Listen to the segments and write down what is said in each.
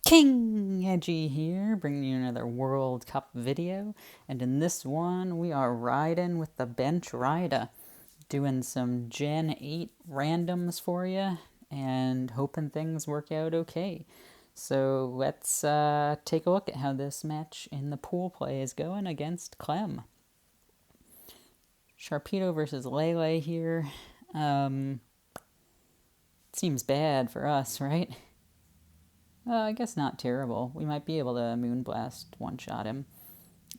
King Edgy here, bringing you another World Cup video, and in this one we are riding with the bench rider, doing some Gen 8 randoms for you, and hoping things work out okay. So let's take a look at how this match in the pool play is going against Clem. Sharpedo versus Lele here. Seems bad for us, right? I guess not terrible. We might be able to Moonblast one-shot him.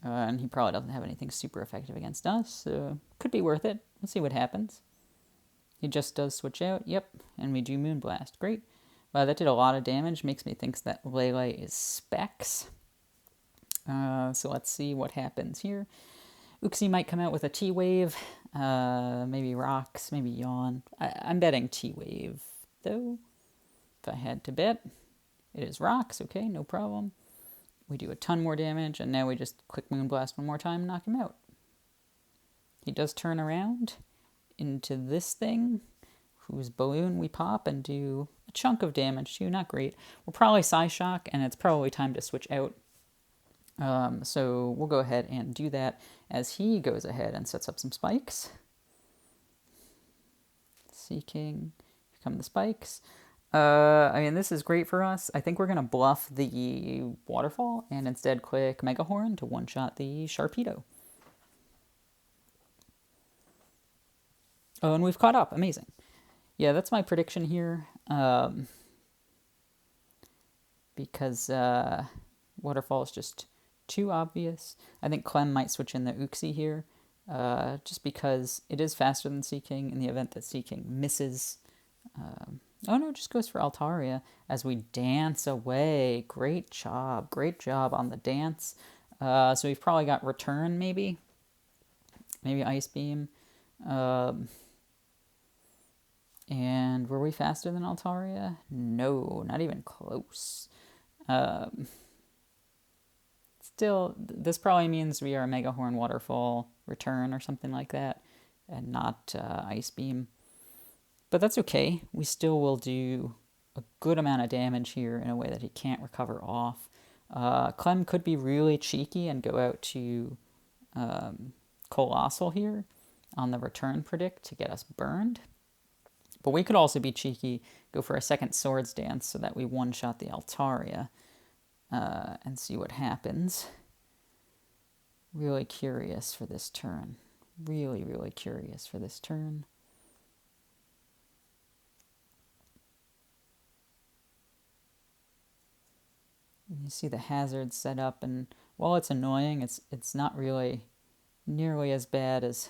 And he probably doesn't have anything super effective against us, so could be worth it. We'll see what happens. He just does switch out, yep, and we do Moonblast. Great. That did a lot of damage, makes me think that Lele is Specs. So let's see what happens here. Uxie might come out with a T-Wave, maybe Rocks, maybe Yawn. I'm betting T-Wave, though, if I had to bet. It is Rocks, okay, no problem. We do a ton more damage, and now we just click Moonblast one more time and knock him out. He does turn around into this thing, whose balloon we pop and do a chunk of damage to. Not great. We'll probably Psyshock, and it's probably time to switch out. So we'll go ahead and do that as he goes ahead and sets up some spikes. Seeking, here come the spikes. I mean, this is great for us. I think we're going to bluff the Waterfall and instead click Mega Horn to one-shot the Sharpedo. Oh, and we've caught up. Amazing. Yeah, that's my prediction here. Because Waterfall is just too obvious. I think Clem might switch in the Uxie here, just because it is faster than Seeking in the event that Seeking misses. Oh no, it just goes for Altaria as we dance away. Great job on the dance. So we've probably got Return, maybe Ice Beam. And were we faster than Altaria? No, not even close. Still, this probably means we are Mega Horn, Waterfall, Return, or something like that, and not Ice Beam. But that's okay. We still will do a good amount of damage here in a way that he can't recover off. Clem could be really cheeky and go out to Colossal here on the return predict to get us burned. But we could also be cheeky, go for a second Swords Dance so that we one-shot the Altaria and see what happens. Really curious for this turn. Really, really curious for this turn. You see the hazard set up, and while it's annoying, it's not really nearly as bad as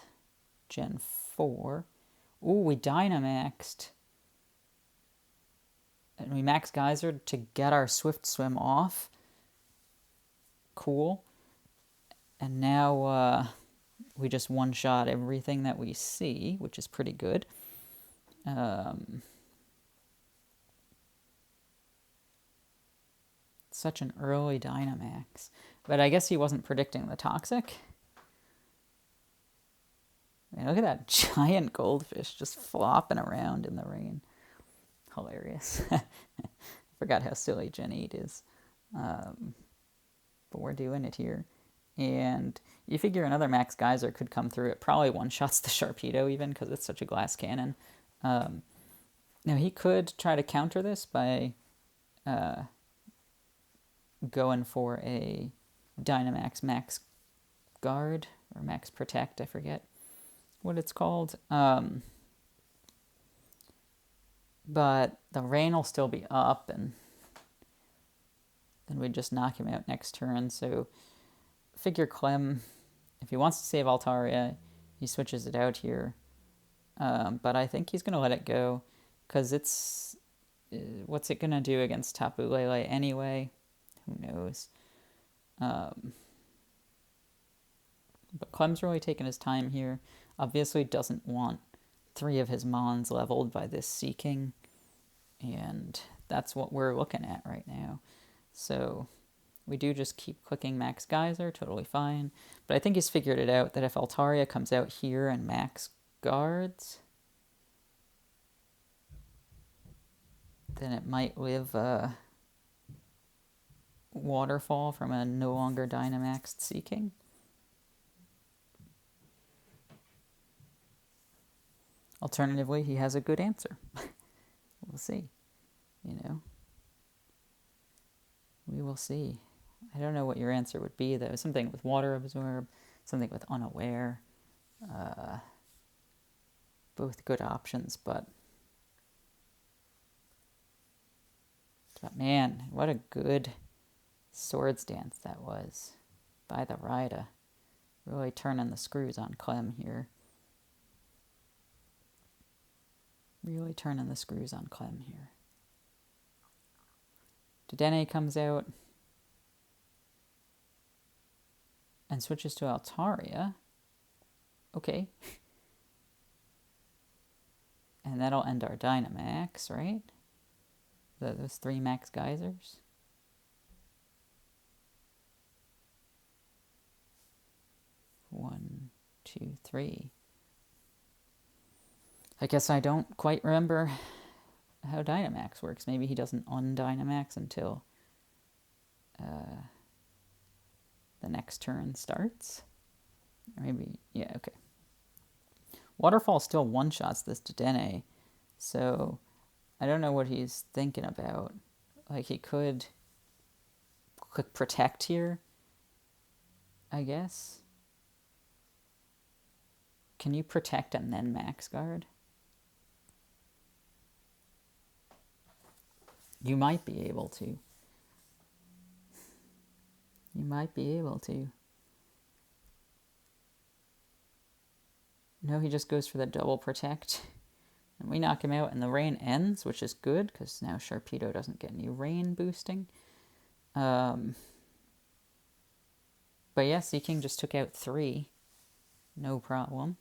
Gen 4. Ooh, we Dynamaxed. And we Max Geyser to get our Swift Swim off. Cool. And now we just one-shot everything that we see, which is pretty good. Such an early Dynamax. But I guess he wasn't predicting the Toxic. I mean, look at that giant goldfish just flopping around in the rain. Hilarious. Forgot how silly Gen 8 is. But we're doing it here. And you figure another Max Geyser could come through. It probably one-shots the Sharpedo even, because it's such a glass cannon. Now, he could try to counter this by going for a Dynamax Max Guard, or Max Protect, I forget what it's called. But the rain will still be up, and then we just knock him out next turn. So figure Clem, if he wants to save Altaria, he switches it out here. But I think he's going to let it go, because it's... what's it going to do against Tapu Lele anyway? Who knows? But Clem's really taking his time here. Obviously doesn't want 3 of his Mons leveled by this Seeking, and that's what we're looking at right now. So we do just keep clicking Max Geyser, totally fine. But I think he's figured it out that if Altaria comes out here and Max Guards, then it might live Waterfall from a no longer Dynamaxed Seeking. Alternatively, he has a good answer. We'll see. We will see. I don't know what your answer would be, though. Something with Water Absorb, something with Unaware. Both good options, but man, what a good Swords Dance that was by the Rida. Really turning the screws on Clem here. Dedenne comes out and switches to Altaria. Okay. And that'll end our Dynamax, right? Those 3 max geysers. One, two, three. I guess I don't quite remember how Dynamax works. Maybe he doesn't un-Dynamax until the next turn starts. Or maybe, yeah, okay. Waterfall still one-shots this Dedenne, so I don't know what he's thinking about. Like, he could click Protect here, I guess. Can you Protect and then Max Guard? You might be able to. No, he just goes for the double Protect. And we knock him out, and the rain ends, which is good, because now Sharpedo doesn't get any rain boosting. But yeah, Seaking just took out 3. No problem.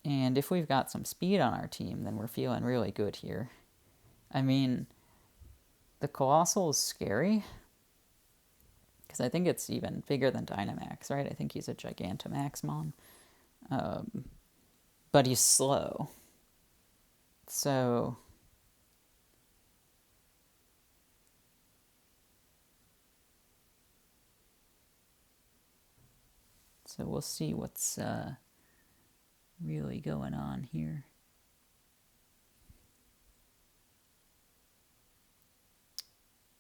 And if we've got some speed on our team, then we're feeling really good here. I mean, the Colossal is scary, because I think it's even bigger than Dynamax, right? I think he's a Gigantamaxmon. But he's slow. So we'll see what's really going on here.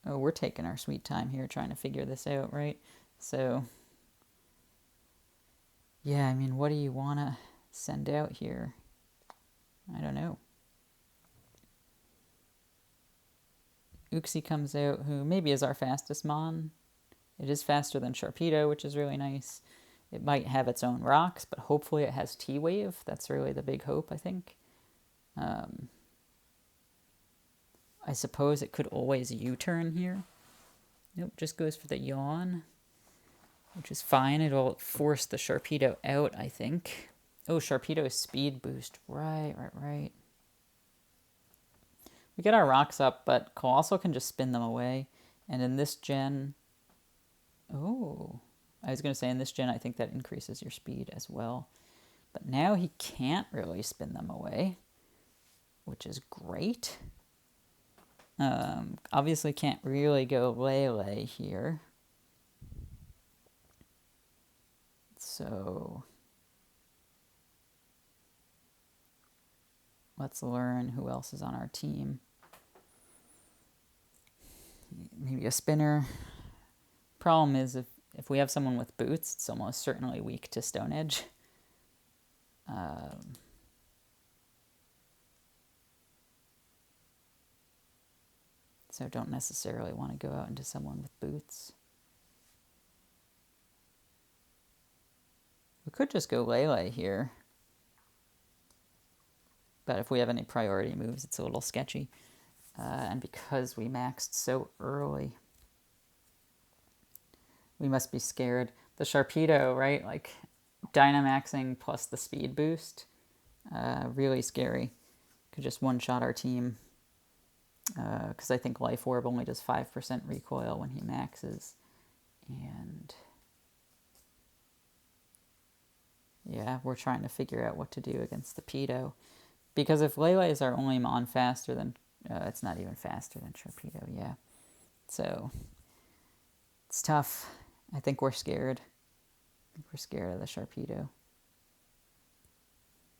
Oh, we're taking our sweet time here trying to figure this out, right? So, yeah, I mean, what do you want to send out here? I don't know. Uxie comes out, who maybe is our fastest Mon. It is faster than Sharpedo, which is really nice. It might have its own rocks, but hopefully it has T-Wave. That's really the big hope, I think. I suppose it could always U-turn here. Nope, just goes for the Yawn, which is fine. It'll force the Sharpedo out, I think. Oh, Sharpedo's speed boost. Right. We get our rocks up, but Colossal can just spin them away. And in this gen... Oh, I was going to say in this gen, I think that increases your speed as well. But now he can't really spin them away, which is great. Obviously can't really go Lele here. So let's learn who else is on our team. Maybe a spinner. Problem is, if we have someone with boots, it's almost certainly weak to Stone Edge. So don't necessarily want to go out into someone with boots. We could just go Lele here. But if we have any priority moves, it's a little sketchy. And because we maxed so early, we must be scared. The Sharpedo, right? Like, Dynamaxing plus the speed boost. Really scary. Could just one-shot our team. Because I think Life Orb only does 5% recoil when he maxes. And yeah, we're trying to figure out what to do against the Pedo. Because if Lele is our only Mon faster than... it's not even faster than Sharpedo, yeah. So It's tough. I think we're scared. I think we're scared of the Sharpedo.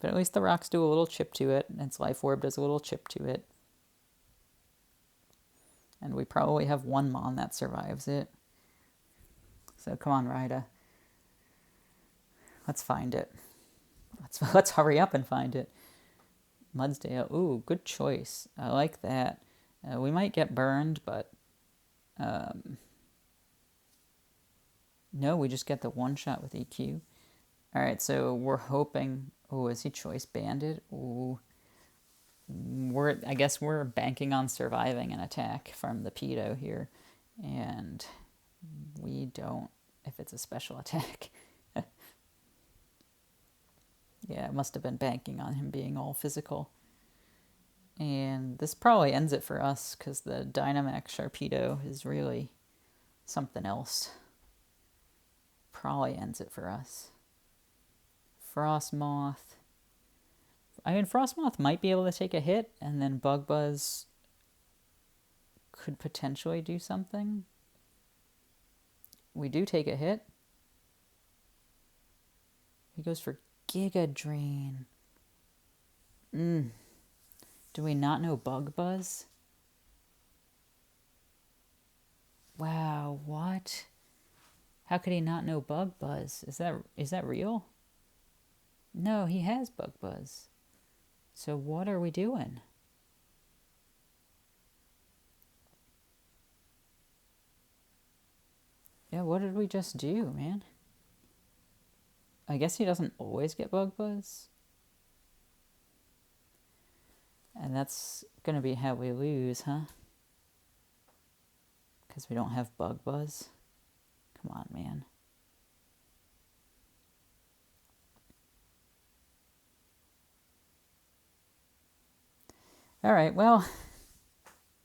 But at least the rocks do a little chip to it, and its life orb does a little chip to it. And we probably have one Mon that survives it. So come on, Rida. Let's find it. Let's hurry up and find it. Mudsdale. Ooh, good choice. I like that. We might get burned, but no, we just get the one shot with EQ. All right, so we're hoping. Oh, is he choice banded? Ooh, I guess we're banking on surviving an attack from the pedo here, and we don't. If it's a special attack. Yeah, it must have been banking on him being all physical. And this probably ends it for us, because the Dynamax Sharpedo is really something else. Probably ends it for us. Frostmoth. I mean, Frostmoth might be able to take a hit, and then Bug Buzz could potentially do something. We do take a hit. He goes for Giga Drain. Do we not know Bug Buzz? Wow, what? How could he not know Bug Buzz? Is that real? No, he has Bug Buzz. So what are we doing? Yeah, what did we just do, man? I guess he doesn't always get Bug Buzz. And that's going to be how we lose, huh? Because we don't have Bug Buzz. Come on, man. All right, well,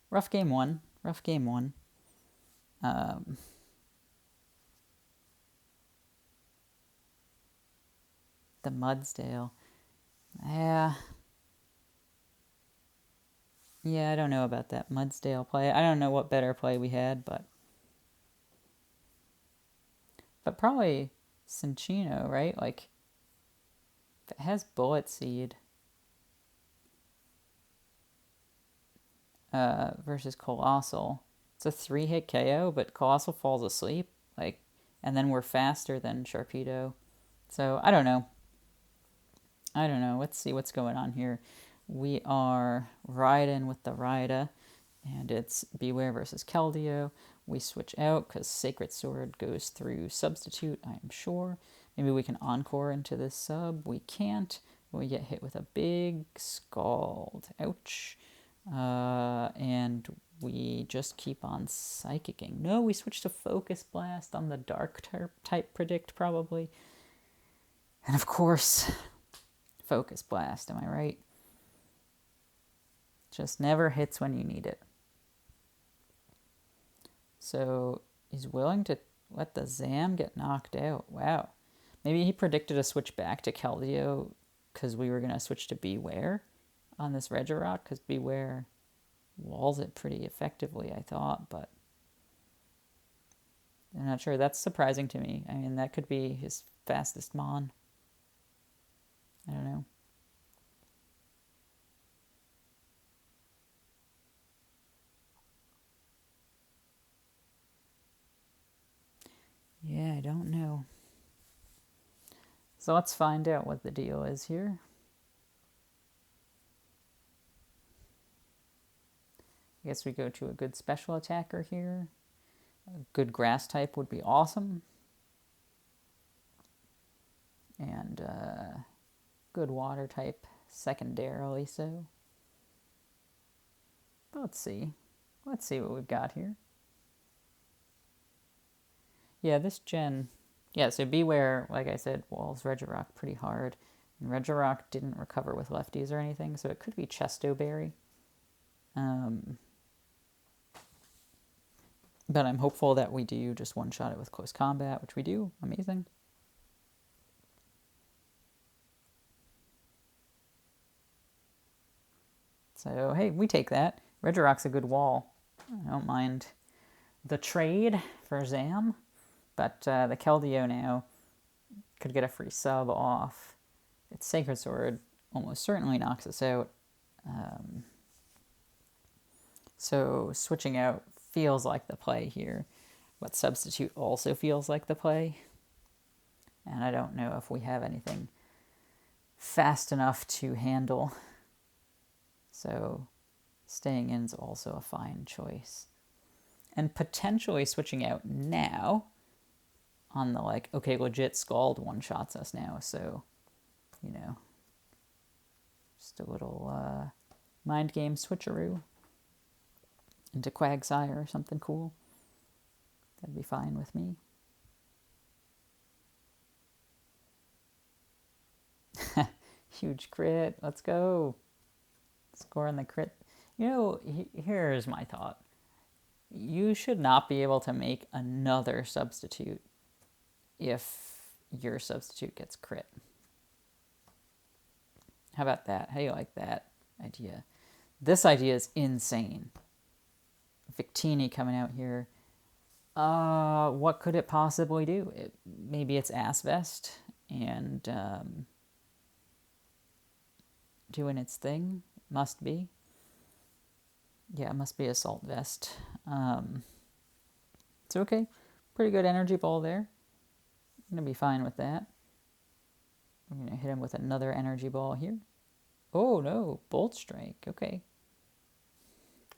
rough game one. Rough game one. The Mudsdale. Yeah, I don't know about that Mudsdale play. I don't know what better play we had, but probably Cinccino, right? Like, if it has Bullet Seed versus Colossal, it's a 3-hit KO, but Colossal falls asleep, like, and then we're faster than Sharpedo. So I don't know. Let's see what's going on here. We are riding with the Rida, and it's Beware versus Keldeo. We switch out because Sacred Sword goes through Substitute, I am sure. Maybe we can Encore into this sub. We can't. We get hit with a big Scald. Ouch. And we just keep on Psychicking. No, we switch to Focus Blast on the Dark type Predict, probably. And of course, Focus Blast, am I right? Just never hits when you need it. So he's willing to let the Zam get knocked out. Wow. Maybe he predicted a switch back to Keldeo because we were going to switch to Beware on this Regirock, because Beware walls it pretty effectively, I thought, but I'm not sure. That's surprising to me. I mean, that could be his fastest Mon. I don't know. Yeah, I don't know. So let's find out what the deal is here. I guess we go to a good special attacker here. A good grass type would be awesome. And good water type secondarily so. But let's see. Let's see what we've got here. Yeah, this gen... Yeah, so Beware, like I said, walls Regirock pretty hard. And Regirock didn't recover with lefties or anything, so it could be Chesto Berry. But I'm hopeful that we do just one-shot it with close combat, which we do. Amazing. So, hey, we take that. Regirock's a good wall. I don't mind the trade for Zam, but the Keldeo now could get a free sub off. Its Sacred Sword almost certainly knocks us out. So switching out feels like the play here, but Substitute also feels like the play. And I don't know if we have anything fast enough to handle. So staying in is also a fine choice. And potentially switching out now on the like, okay, legit Scald one-shots us now. So, you know, just a little mind game switcheroo into Quagsire or something cool. That'd be fine with me. Huge crit. Let's go. Scoring the crit. You know, here's my thought. You should not be able to make another substitute if your substitute gets crit. How about that? How do you like that idea? This idea is insane. Victini coming out here. What could it possibly do? Maybe it's Ass Vest and doing its thing. Must be. Yeah, it must be Assault Vest. It's okay. Pretty good energy ball there. I'm going to be fine with that. I'm going to hit him with another energy ball here. Oh, no. Bolt Strike. Okay.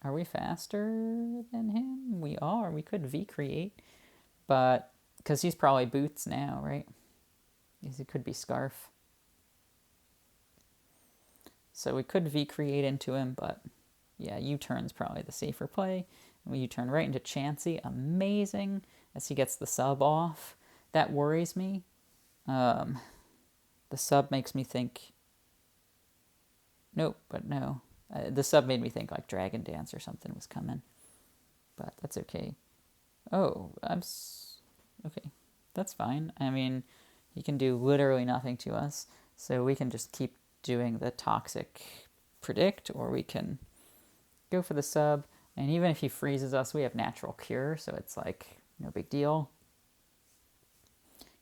Are we faster than him? We are. We could V-create. But, because he's probably Boots now, right? Because it could be Scarf. So we could V-create into him, but yeah, U-turn's probably the safer play. And we U-turn right into Chansey. Amazing. As he gets the sub off. That worries me. The sub makes me think... Nope, but no. The sub made me think like Dragon Dance or something was coming. But that's okay. Oh, okay. That's fine. I mean, he can do literally nothing to us. So we can just keep doing the Toxic Predict, or we can go for the sub. And even if he freezes us, we have Natural Cure, so it's like no big deal.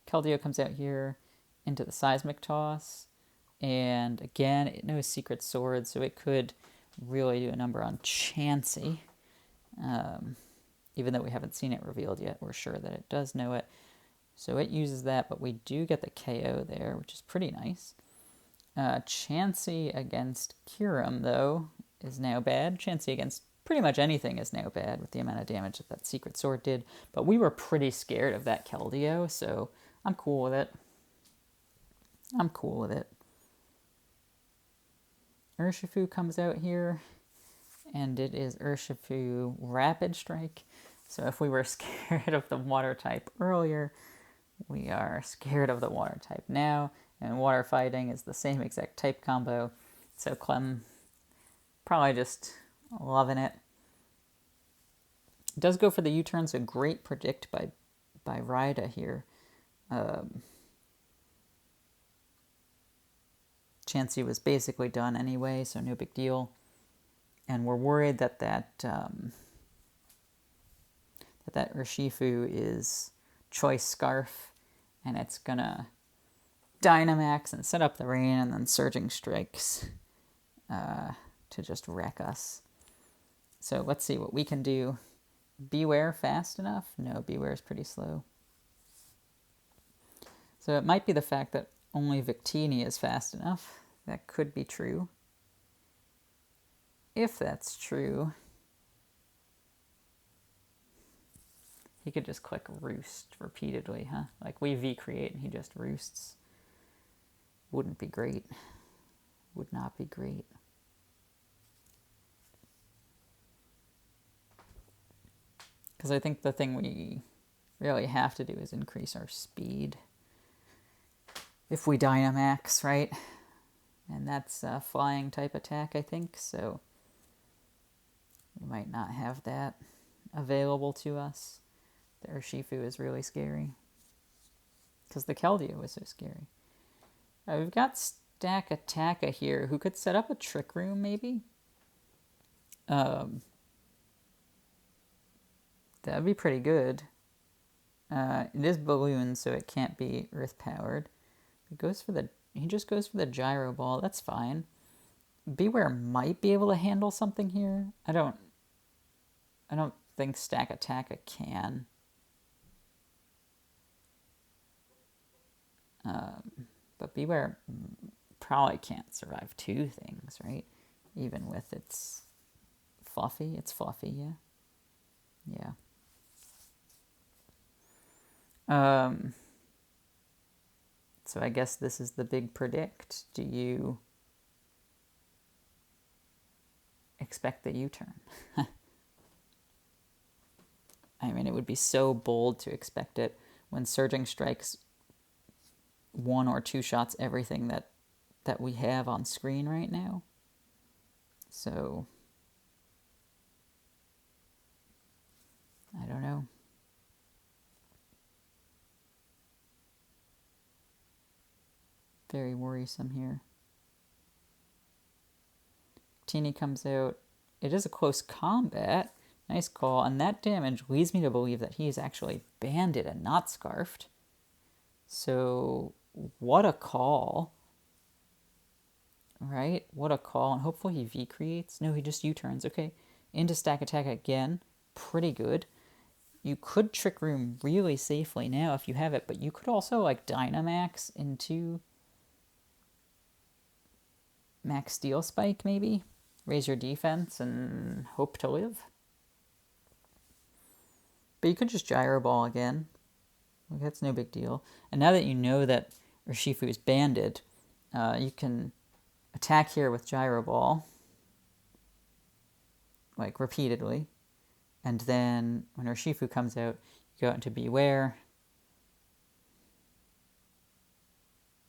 Keldeo comes out here into the Seismic Toss. And again, it knows Secret Sword, so it could really do a number on Chansey. Even though we haven't seen it revealed yet, we're sure that it does know it. So it uses that, but we do get the KO there, which is pretty nice. Chansey against Kyurem, though, is now bad. Chansey against pretty much anything is now bad with the amount of damage that Secret Sword did. But we were pretty scared of that Keldeo, so I'm cool with it. I'm cool with it. Urshifu comes out here, and it is Urshifu Rapid Strike. So if we were scared of the water type earlier, we are scared of the water type now. And water fighting is the same exact type combo. So Clem probably just loving it. Does go for the U-turn, so great predict by Rida here. Chansey was basically done anyway, so no big deal. And we're worried that that Urshifu is Choice Scarf, and it's gonna Dynamax and set up the rain, and then Surging Strikes to just wreck us. So let's see what we can do. Beware fast enough? No, Beware is pretty slow. So it might be the fact that only Victini is fast enough. That could be true. If that's true, he could just click Roost repeatedly, huh? Like we V-create and he just roosts. Wouldn't be great. Would not be great. Because I think the thing we really have to do is increase our speed. If we Dynamax, right? And that's a flying type attack, I think, so we might not have that available to us. The Urshifu is really scary. Because the Keldeo was so scary. We've got Stack Attacka here, who could set up a Trick Room, maybe? That'd be pretty good. It is balloon, so it can't be earth powered. He just goes for the gyro ball. That's fine. Beware might be able to handle something here. I don't think Stack Attack can. But Beware probably can't survive two things, right? Even with its fluffy. It's fluffy, yeah. Yeah. So I guess this is the big predict. Do you expect the U-turn? I mean, it would be so bold to expect it when Surging Strikes one or two shots everything that we have on screen right now. So I don't know. Very worrisome here. Teeny comes out. It is a close combat. Nice call. And that damage leads me to believe that he is actually banded and not scarfed. So what a call. Right? What a call. And hopefully he V creates. No, he just U-turns. Okay. Into Stack Attack again. Pretty good. You could Trick Room really safely now if you have it, but you could also like Dynamax into Max Steel Spike maybe. Raise your defense and hope to live. But you could just Gyro Ball again. Like, that's no big deal. And now that you know that Urshifu is banded, you can attack here with Gyro Ball, like repeatedly. And then when Urshifu comes out, you go out into Beware.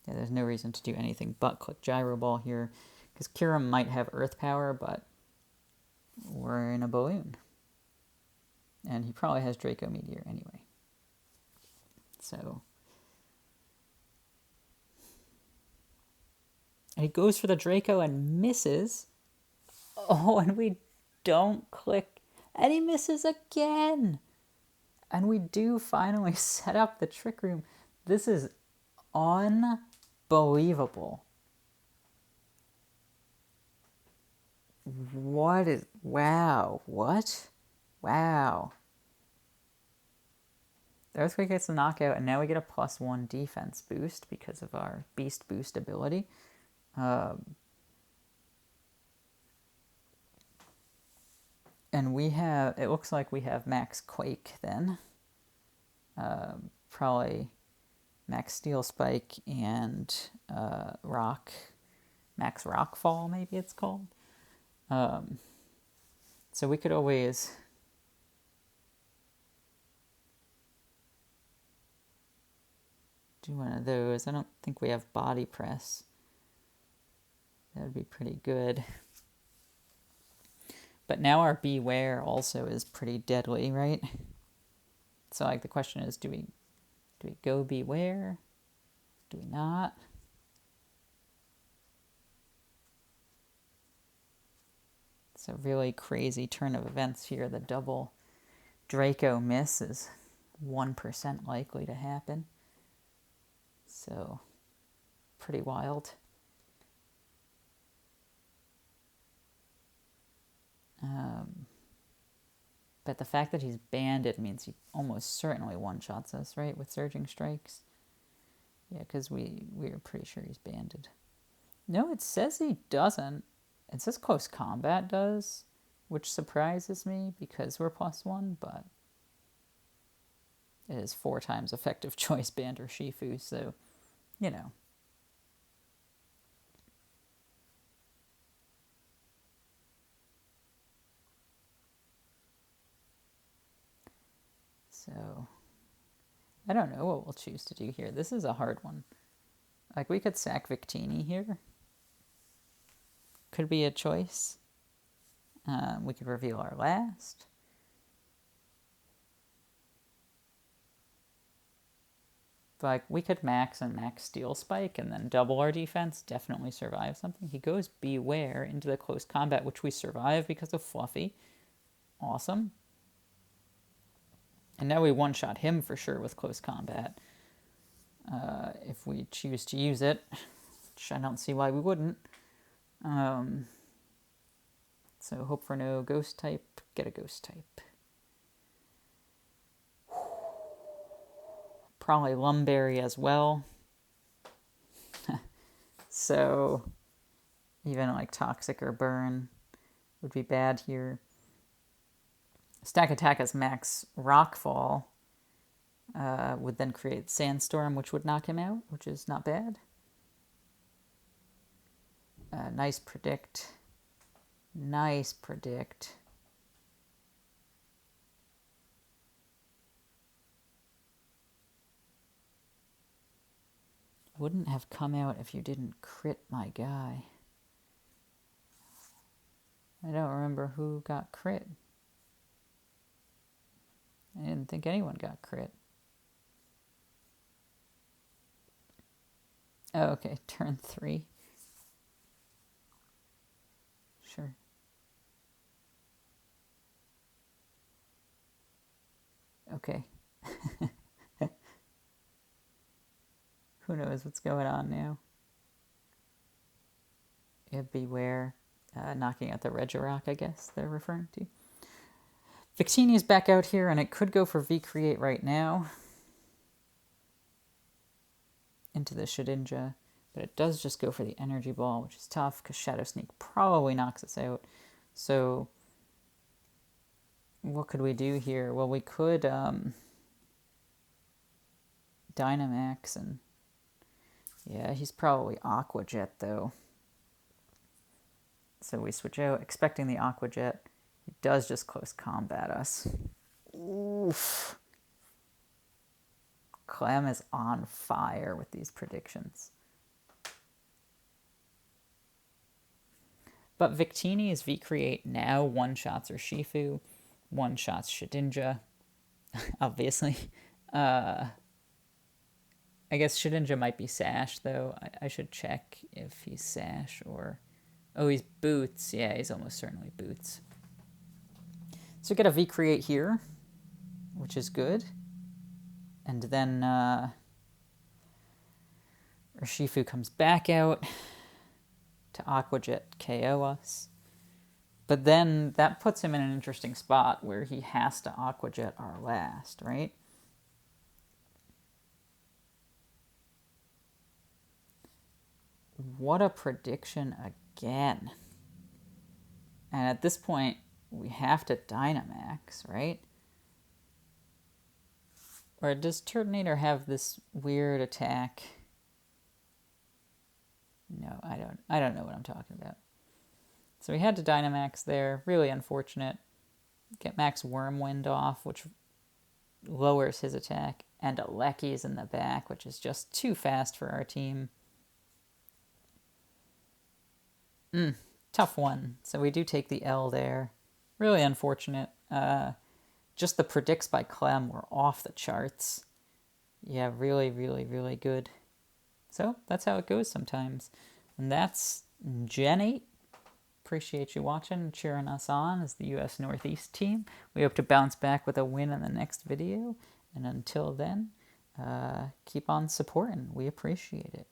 Yeah, there's no reason to do anything but click Gyro Ball here, because Kyurem might have Earth Power, but we're in a balloon. And he probably has Draco Meteor anyway. So. And he goes for the Draco and misses. Oh, and we don't click. And he misses again. And we do finally set up the Trick Room. This is unbelievable. What is... Wow. What? Wow. The Earthquake gets a knockout, and now we get a +1 defense boost because of our Beast Boost ability. And we have... It looks like we have Max Quake then. Probably Max Steel Spike and Rock... Max Rockfall, maybe it's called. So we could always do one of those. I don't think we have Body Press. That would be pretty good. But now our Beware also is pretty deadly, right? So like the question is, do we go Beware? Do we not? It's a really crazy turn of events here. The double Draco miss is 1% likely to happen. So, pretty wild. But the fact that he's banded means he almost certainly one-shots us, right, with Surging Strikes? Yeah, because we're pretty sure he's banded. No, it says he doesn't. It says Close Combat does, which surprises me because we're +1, but it is 4 times effective choice band Urshifu, so, you know. So, I don't know what we'll choose to do here. This is a hard one. Like, we could sack Victini here. Could be a choice. We could reveal our last. Like, we could max and Max Steel Spike and then double our defense. Definitely survive something. He goes Beware into the Close Combat, which we survive because of Fluffy. Awesome. And now we one-shot him for sure with close combat. If we choose to use it, which I don't see why we wouldn't. So hope for no ghost type, get a ghost type. Probably Lumberry as well. So even like Toxic or Burn would be bad here. Stack Attack as max Rockfall would then create Sandstorm, which would knock him out, which is not bad. Nice Predict. Nice Predict. Wouldn't have come out if you didn't crit my guy. I don't remember who got crit. I didn't think anyone got crit. Oh, okay, turn 3. Sure. Okay. Who knows what's going on now? Yeah, Beware. Knocking out the Regirock, I guess they're referring to. Victini's back out here, and it could go for V-Create right now. Into the Shedinja. But it does just go for the Energy Ball, which is tough, because Shadow Sneak probably knocks us out. So, what could we do here? Well, we could Dynamax, and yeah, he's probably Aqua Jet, though. So we switch out, expecting the Aqua Jet. He does just close combat us. Oof. Clem is on fire with these predictions. But Victini's V-Create now one-shots Urshifu, one-shots Shedinja, obviously. I guess Shedinja might be Sash, though. I should check if he's Sash or... Oh, he's Boots. Yeah, he's almost certainly Boots. So we get a V-Create here, which is good. And then Urshifu comes back out to Aqua Jet KO us. But then that puts him in an interesting spot where he has to Aqua Jet our last, right? What a prediction again. And at this point, we have to Dynamax, right? Or does Turtonator have this weird attack? No, I don't know what I'm talking about. So we had to Dynamax there. Really unfortunate. Get Max Wormwind off, which lowers his attack. And Aleki's in the back, which is just too fast for our team. Tough one. So we do take the L there. Really unfortunate. Just the predicts by Clem were off the charts. Yeah, really, really, really good. So that's how it goes sometimes. And that's Gen 8. Appreciate you watching and cheering us on as the U.S. Northeast team. We hope to bounce back with a win in the next video. And until then, keep on supporting. We appreciate it.